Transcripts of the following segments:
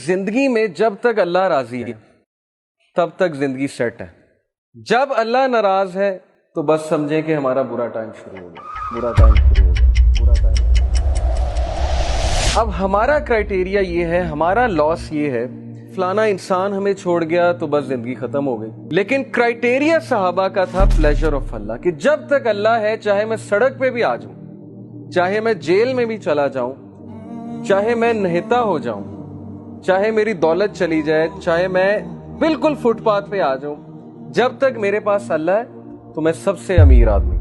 زندگی میں جب تک اللہ راضی ہے تب تک زندگی سیٹ ہے. جب اللہ ناراض ہے تو بس سمجھیں کہ ہمارا برا ٹائم شروع ہو گیا. اب ہمارا کرائٹیریا یہ ہے, ہمارا لاس یہ ہے, فلانا انسان ہمیں چھوڑ گیا تو بس زندگی ختم ہو گئی. لیکن کرائٹیریا صحابہ کا تھا پلیجر آف اللہ, کہ جب تک اللہ ہے چاہے میں سڑک پہ بھی آ جاؤں, چاہے میں جیل میں بھی چلا جاؤں, چاہے میں نہتا ہو جاؤں, چاہے میری دولت چلی جائے, چاہے میں بالکل فٹ پاتھ پہ آ جاؤں, جب تک میرے پاس اللہ ہے تو میں سب سے امیر آدمی.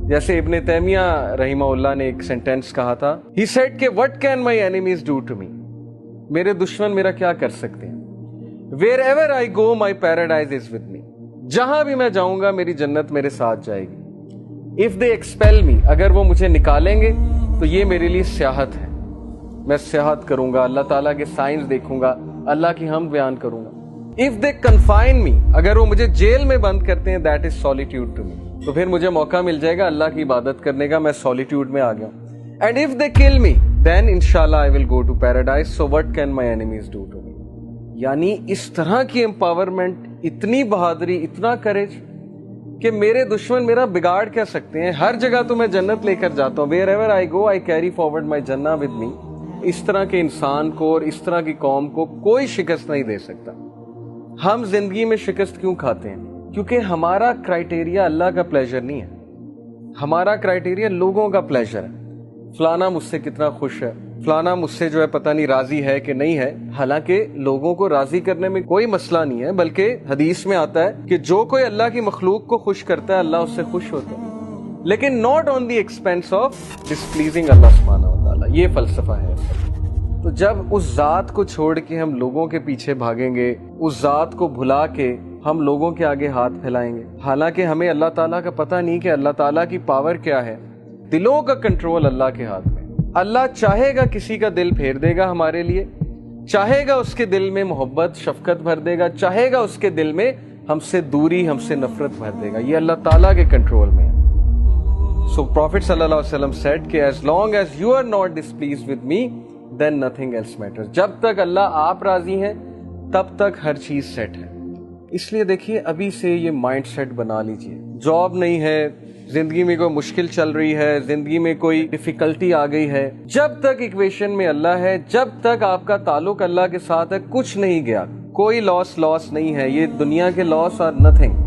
جیسے ابن تیمیہ رحمہ اللہ نے ایک سینٹینس کہا تھا, ہی سیڈ کہ what can my enemies do to me, میرے دشمن میرا کیا کر سکتے ہیں. wherever I go my paradise is with me, جہاں بھی میں جاؤں گا میری جنت میرے ساتھ جائے گی. if they expel me, اگر وہ مجھے نکالیں گے تو یہ میرے لیے سیاحت ہے, میں سیاحت کروں گا, اللہ تعالیٰ کے سائنس دیکھوں گا, اللہ کی حمد بیان کروں گا. if they confine me, اگر وہ مجھے جیل میں بند کرتے ہیں, that is solitude to me, تو پھر مجھے موقع مل جائے گا اللہ کی عبادت کرنے کا, میں سولیٹیوڈ میں آ گیا ہوں. and if they kill me then inshallah I will go to paradise, so what can my enemies do to me. یعنی اس طرح کی امپاورمنٹ, اتنی بہادری, اتنا کریج کہ میرے دشمن میرا بگاڑ کیا سکتے ہیں. ہر جگہ تو میں جنت لے کر جاتا ہوں, wherever I go I carry forward my jannah with me. اس طرح کے انسان کو اور اس طرح کی قوم کو کوئی شکست نہیں دے سکتا. ہم زندگی میں شکست کیوں کھاتے ہیں؟ کیونکہ ہمارا کرائٹیریا اللہ کا پلیجر نہیں ہے, ہمارا کرائٹیریا لوگوں کا پلیجر ہے. فلانا مجھ سے کتنا خوش ہے, فلانا مجھ سے جو ہے پتہ نہیں راضی ہے کہ نہیں ہے. حالانکہ لوگوں کو راضی کرنے میں کوئی مسئلہ نہیں ہے, بلکہ حدیث میں آتا ہے کہ جو کوئی اللہ کی مخلوق کو خوش کرتا ہے اللہ اس سے خوش ہوتا ہے, لیکن not on the expense of displeasing Allah سبحانہ و تعالیٰ. یہ فلسفہ ہے. تو جب اس ذات کو چھوڑ کے ہم لوگوں کے پیچھے بھاگیں گے, اس ذات کو بھلا کے ہم لوگوں کے آگے ہاتھ پھیلائیں گے, حالانکہ ہمیں اللہ تعالیٰ کا پتہ نہیں کہ اللہ تعالیٰ کی پاور کیا ہے. دلوں کا کنٹرول اللہ کے ہاتھ میں. اللہ چاہے گا کسی کا دل پھیر دے گا ہمارے لیے, چاہے گا اس کے دل میں محبت شفقت بھر دے گا, چاہے گا اس کے دل میں ہم سے دوری ہم سے نفرت بھر دے گا. یہ اللہ تعالیٰ کے کنٹرول میں ہے. So Prophet صلی اللہ علیہ وسلم said کہ as long as you are not displeased with me then nothing else matters. جب تک اللہ آپ راضی ہیں تب تک ہر چیز سیٹ ہے. اس لیے دیکھیے ابھی سے یہ مائنڈ سیٹ بنا لیجئے. جاب نہیں ہے, زندگی میں کوئی مشکل چل رہی ہے, زندگی میں کوئی ڈیفیکلٹی آ گئی ہے, جب تک ایکویشن میں اللہ ہے, جب تک آپ کا تعلق اللہ کے ساتھ ہے, کچھ نہیں گیا, کوئی لاس نہیں ہے. یہ دنیا کے لاس اور نتھنگ.